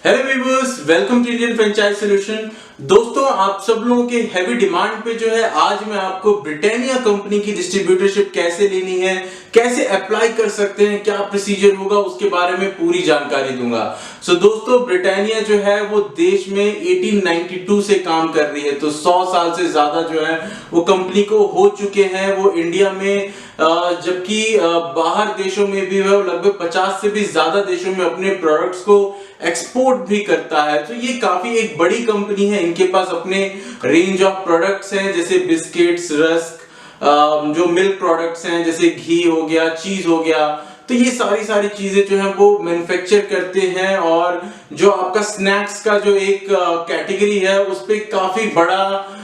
Hello viewers, welcome to Indian franchise solution. दोस्तों, आप सब लोगों के हैवी डिमांड पे जो है आज मैं आपको ब्रिटानिया कंपनी की डिस्ट्रीब्यूटरशिप कैसे लेनी है, कैसे अप्लाई कर सकते हैं, क्या प्रोसीजर होगा, उसके बारे में पूरी जानकारी दूंगा। दोस्तों, ब्रिटानिया जो है वो देश में 1892 से काम कर रही है, तो 100 साल से ज्यादा जो है वो कंपनी को हो चुके हैं। वो इंडिया में जबकि बाहर देशों में भी वो लगभग 50 से भी ज्यादा देशों में अपने प्रोडक्ट्स को एक्सपोर्ट भी करता है। तो ये काफी एक बड़ी कंपनी है। इनके पास अपने रेंज ऑफ प्रोडक्ट्स हैं, जैसे बिस्किट्स, रस्क, जो मिल्क प्रोडक्ट्स हैं जैसे घी हो गया, चीज हो गया। तो ये सारी चीजें जो है वो मैन्युफैक्चर करते हैं और जो आपका स्नैक्स का जो एक कैटेगरी है उस पे काफी बड़ा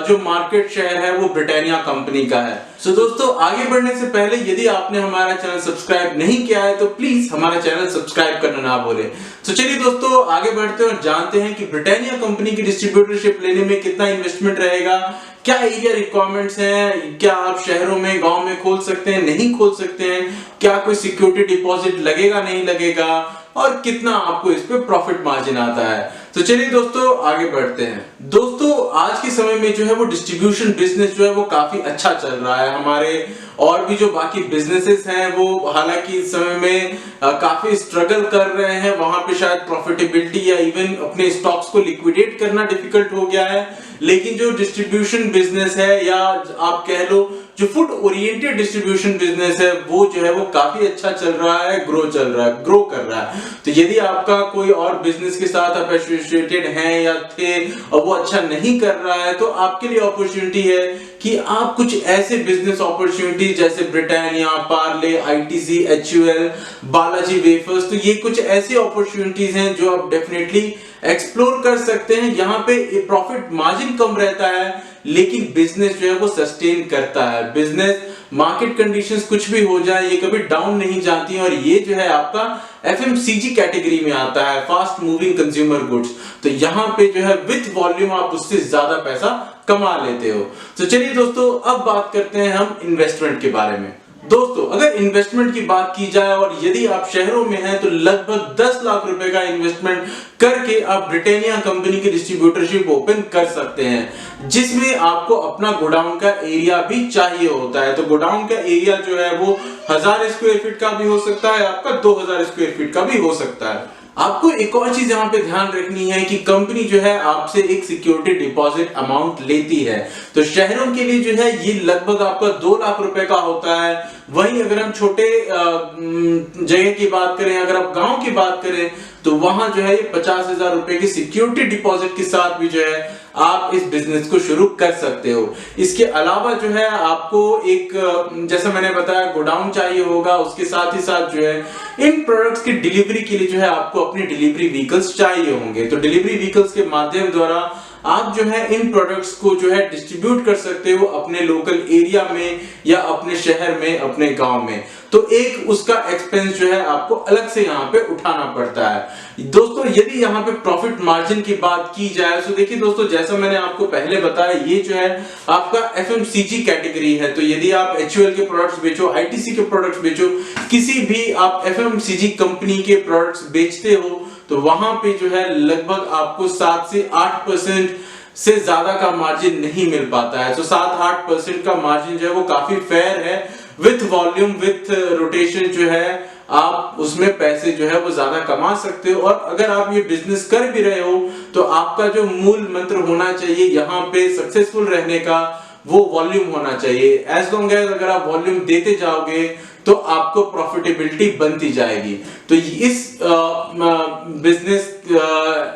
जो मार्केट शेयर है वो ब्रिटानिया कंपनी का है। दोस्तों, आगे बढ़ने से पहले यदि आपने हमारा चैनल सब्सक्राइब नहीं किया है तो प्लीज हमारा चैनल सब्सक्राइब करना ना भूलें। चलिए दोस्तों, आगे बढ़ते हैं और जानते हैं कि ब्रिटानिया कंपनी की डिस्ट्रीब्यूटरशिप लेने में कितना इन्वेस्टमेंट रहेगा, क्या एरिया रिक्वायरमेंट्स हैं, क्या आप शहरों में, गांव में खोल सकते हैं, नहीं खोल सकते हैं, क्या कोई सिक्योरिटी डिपॉजिट लगेगा, नहीं लगेगा, और कितना आपको इस पे प्रॉफिट मार्जिन आता है। तो चलिए दोस्तों, आगे बढ़ते हैं। दोस्तों, आज के समय में जो है वो डिस्ट्रीब्यूशन बिजनेस जो है वो काफी अच्छा चल रहा है। हमारे और भी जो बाकी बिजनेसेस हैं वो हालांकि इस समय में काफी स्ट्रगल कर रहे हैं, वहां पे शायद प्रॉफिटेबिलिटी या इवन अपने स्टॉक्स को लिक्विडेट करना डिफिकल्ट हो गया है। लेकिन जो डिस्ट्रीब्यूशन बिजनेस है या आप कह लो जो फूड ओरिएंटेड डिस्ट्रीब्यूशन बिजनेस है वो जो है वो काफी अच्छा चल रहा है, ग्रो कर रहा है। तो यदि आपका कोई और बिजनेस के साथ आप एसोसिएटेड हैं या थे और वो अच्छा नहीं कर रहा है, तो आपके लिए अपॉर्चुनिटी है कि आप कुछ ऐसे बिजनेस अपॉर्चुनिटी जैसे Britannia, Parle, ITC, HUL, Balaji wafers, तो ये कुछ ऐसी अपॉर्चुनिटीज हैं जो आप डेफिनेटली एक्सप्लोर कर सकते हैं। यहाँ पे प्रॉफिट मार्जिन कम रहता है लेकिन बिजनेस जो है वो सस्टेन करता है। बिजनेस मार्केट कंडीशंस कुछ भी हो जाए ये कभी डाउन नहीं जाती, और ये जो है आपका एफएमसीजी कैटेगरी में आता है, फास्ट मूविंग कंज्यूमर गुड्स। तो यहाँ पे जो है विद वॉल्यूम आप उससे ज्यादा पैसा कमा लेते हो। तो चलिए दोस्तों, अब बात करते हैं हम इन्वेस्टमेंट के बारे में। दोस्तों, अगर इन्वेस्टमेंट की बात की जाए और यदि आप शहरों में हैं तो लगभग 10 लाख रुपए का इन्वेस्टमेंट करके आप ब्रिटानिया कंपनी की डिस्ट्रीब्यूटरशिप ओपन कर सकते हैं, जिसमें आपको अपना गोडाउन का एरिया भी चाहिए होता है। तो गोडाउन का एरिया जो है वो 1000 स्क्वायर फीट का भी हो सकता है, आपका 2000 स्क्वायर फीट का भी हो सकता है। आपको एक और चीज यहाँ पे ध्यान रखनी है कि कंपनी जो है आपसे एक सिक्योरिटी डिपॉजिट अमाउंट लेती है। तो शहरों के लिए जो है ये लगभग आपका 2 लाख रुपए का होता है। वहीं अगर हम छोटे जगह की बात करें, अगर आप गांव की बात करें, तो वहां जो है ये 50,000 रुपए की सिक्योरिटी डिपॉजिट के साथ भी जो है आप इस बिजनेस को शुरू कर सकते हो। इसके अलावा जो है आपको एक, जैसे मैंने बताया, गोडाउन चाहिए होगा, उसके साथ ही साथ जो है इन प्रोडक्ट्स की डिलीवरी के लिए जो है आपको अपने डिलीवरी व्हीकल्स चाहिए होंगे। तो डिलीवरी व्हीकल्स के माध्यम द्वारा आप जो है इन प्रोडक्ट्स को जो है डिस्ट्रीब्यूट कर सकते हो अपने लोकल एरिया में या अपने शहर में, अपने गांव में। तो एक उसका एक्सपेंस जो है आपको अलग से यहाँ पे उठाना पड़ता है। दोस्तों, यदि यहाँ पे प्रॉफिट मार्जिन की बात की जाए तो देखिए दोस्तों, जैसा मैंने आपको पहले बताया, ये जो है आपका एफएमसीजी कैटेगरी है। तो यदि आप एचयूएल के प्रोडक्ट्स बेचो, आईटीसी के प्रोडक्ट्स बेचो, किसी भी आप एफएमसीजी कंपनी के प्रोडक्ट्स बेचते हो, तो वहां पे जो है लगभग आपको 7 से 8% से ज्यादा का मार्जिन नहीं मिल पाता है। तो 7-8% का मार्जिन जो है वो काफी फेयर है। विथ वॉल्यूम, विथ रोटेशन जो है आप उसमें पैसे जो है वो ज्यादा कमा सकते हो। और अगर आप ये बिजनेस कर भी रहे हो तो आपका जो मूल मंत्र होना चाहिए यहाँ पे सक्सेसफुल रहने का, वो वॉल्यूम होना चाहिए। एज लॉन्ग एज अगर आप वॉल्यूम देते जाओगे तो आपको प्रॉफिटेबिलिटी बनती जाएगी। तो इस बिजनेस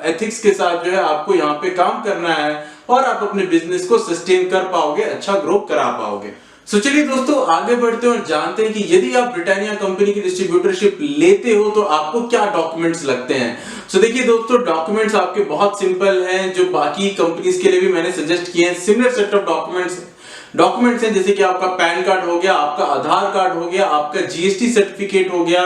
एथिक्स के साथ जो है आपको यहाँ पे काम करना है और आप अपने बिजनेस को सस्टेन कर पाओगे, अच्छा ग्रो करा पाओगे। चलिए दोस्तों, आगे बढ़ते हैं और जानते हैं कि यदि आप ब्रिटानिया कंपनी की डिस्ट्रीब्यूटरशिप लेते हो तो आपको क्या डॉक्यूमेंट्स लगते हैं। देखिए दोस्तों, डॉक्यूमेंट्स आपके बहुत सिंपल हैं, जो बाकी कंपनीज के लिए भी मैंने सजेस्ट किए हैं। सिमिलर सेट ऑफ डॉक्यूमेंट्स हैं, जैसे कि आपका पैन कार्ड हो गया, आपका आधार कार्ड हो गया, आपका जीएसटी सर्टिफिकेट हो गया,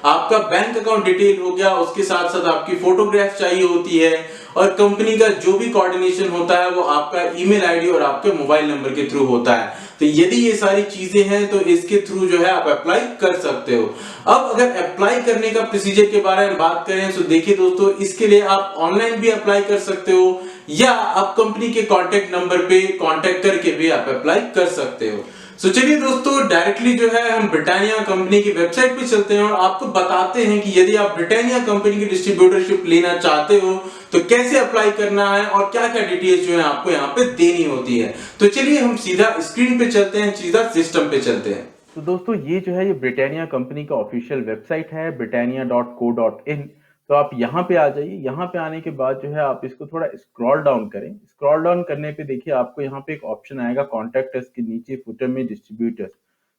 आपका बैंक अकाउंट डिटेल हो गया, उसके साथ साथ आपकी फोटोग्राफ चाहिए होती है, और कंपनी का जो भी कोऑर्डिनेशन होता है वो आपका ईमेल आईडी और आपके मोबाइल नंबर के थ्रू होता है। तो यदि ये सारी चीजें हैं तो इसके थ्रू जो है आप अप्लाई कर सकते हो। अब अगर अप्लाई करने का प्रोसीजर के बारे में बात करें तो देखिए दोस्तों, इसके लिए आप ऑनलाइन भी अप्लाई कर सकते हो या आप कंपनी के कॉन्टेक्ट नंबर पे कॉन्टेक्ट करके भी आप अप्लाई कर सकते हो। चलिए दोस्तों, डायरेक्टली जो है हम ब्रिटानिया कंपनी की वेबसाइट पे चलते हैं और आपको बताते हैं कि यदि आप ब्रिटानिया कंपनी की डिस्ट्रीब्यूटरशिप लेना चाहते हो तो कैसे अप्लाई करना है और क्या क्या डिटेल्स जो है आपको यहाँ पे देनी होती है। तो चलिए हम सीधा स्क्रीन पे चलते हैं, सीधा सिस्टम पे चलते हैं। तो दोस्तों, ये जो है ये ब्रिटानिया कंपनी का ऑफिशियल वेबसाइट है, britannia.co.in। तो आप यहाँ पे आ जाइए। यहाँ पे आने के बाद जो है आप इसको थोड़ा स्क्रॉल डाउन करें। स्क्रॉल डाउन करने पे देखिए आपको यहाँ पे एक ऑप्शन आएगा कॉन्टैक्ट अस के नीचे फुटर में डिस्ट्रीब्यूटर्स।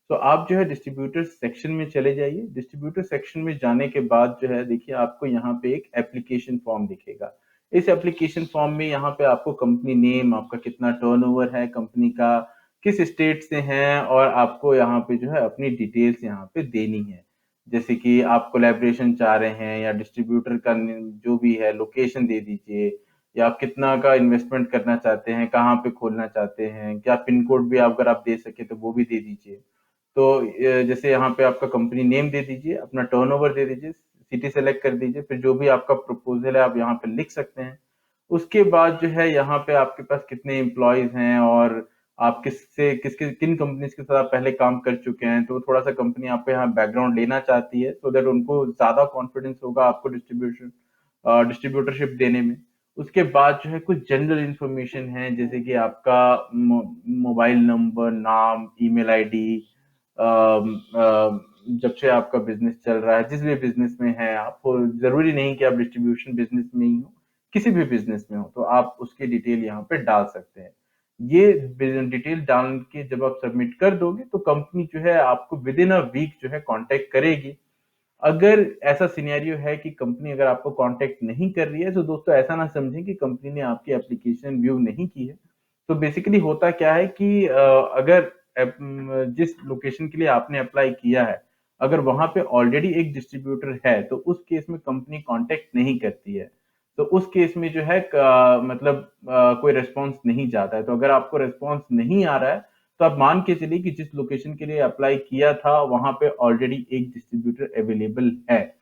तो आप जो है डिस्ट्रीब्यूटर सेक्शन में चले जाइए। डिस्ट्रीब्यूटर सेक्शन में जाने के बाद जो है देखिए आपको यहाँ पे एक एप्लीकेशन फॉर्म दिखेगा। इस एप्लीकेशन फॉर्म में यहाँ पे आपको कंपनी नेम, आपका कितना टर्नओवर है कंपनी का, किस स्टेट से हैं, और आपको यहाँ पे जो है अपनी डिटेल्स यहाँ पे देनी है। जैसे कि आप कोलैबोरेशन चाह रहे हैं या डिस्ट्रीब्यूटर का जो भी है लोकेशन दे दीजिए, या आप कितना का इन्वेस्टमेंट करना चाहते हैं, कहाँ पे खोलना चाहते हैं, क्या पिन कोड भी अगर आप दे सके तो वो भी दे दीजिए। तो जैसे यहाँ पे आपका कंपनी नेम दे दीजिए, अपना टर्नओवर दे दीजिए, सिटी सेलेक्ट कर दीजिए, फिर जो भी आपका प्रपोजल है आप यहाँ पे लिख सकते हैं। उसके बाद जो है यहाँ पे आपके पास कितने एम्प्लॉयज हैं और आप किन कंपनीज के साथ आप पहले काम कर चुके हैं, तो थोड़ा सा कंपनी आपको यहाँ बैकग्राउंड लेना चाहती है सो दैट उनको ज्यादा कॉन्फिडेंस होगा आपको डिस्ट्रीब्यूटरशिप देने में। उसके बाद जो है कुछ जनरल इंफॉर्मेशन है, जैसे कि आपका मोबाइल नंबर, नाम, ईमेल आईडी, जब से आपका बिजनेस चल रहा है, जिस भी बिजनेस में है आप, जरूरी नहीं कि आप डिस्ट्रीब्यूशन बिजनेस में ही हो, किसी भी बिजनेस में हो तो आप उसकी डिटेल यहाँ पे डाल सकते हैं। ये डिटेल डाल के जब आप सबमिट कर दोगे तो कंपनी जो है आपको विद इन अ वीक जो है कांटेक्ट करेगी। अगर ऐसा सिनेरियो है कि कंपनी अगर आपको कांटेक्ट नहीं कर रही है तो दोस्तों ऐसा ना समझें कि कंपनी ने आपकी एप्लीकेशन व्यू नहीं की है। तो बेसिकली होता क्या है कि अगर जिस लोकेशन के लिए आपने अप्लाई किया है, अगर वहां पे ऑलरेडी एक डिस्ट्रीब्यूटर है तो उस केस में कंपनी कांटेक्ट नहीं करती है। तो उस केस में जो है मतलब कोई रिस्पॉन्स नहीं जाता है। तो अगर आपको रिस्पॉन्स नहीं आ रहा है तो आप मान के चलिए कि जिस लोकेशन के लिए अप्लाई किया था वहां पे ऑलरेडी एक डिस्ट्रीब्यूटर अवेलेबल है।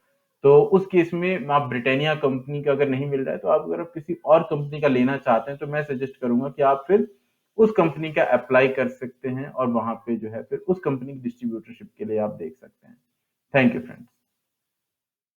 तो उस केस में आप ब्रिटानिया कंपनी का अगर नहीं मिल रहा है तो आप अगर आप किसी और कंपनी का लेना चाहते हैं तो मैं सजेस्ट करूंगा कि आप फिर उस कंपनी का अप्लाई कर सकते हैं और वहां पे जो है फिर उस कंपनी की डिस्ट्रीब्यूटरशिप के लिए आप देख सकते हैं। Thank you friends.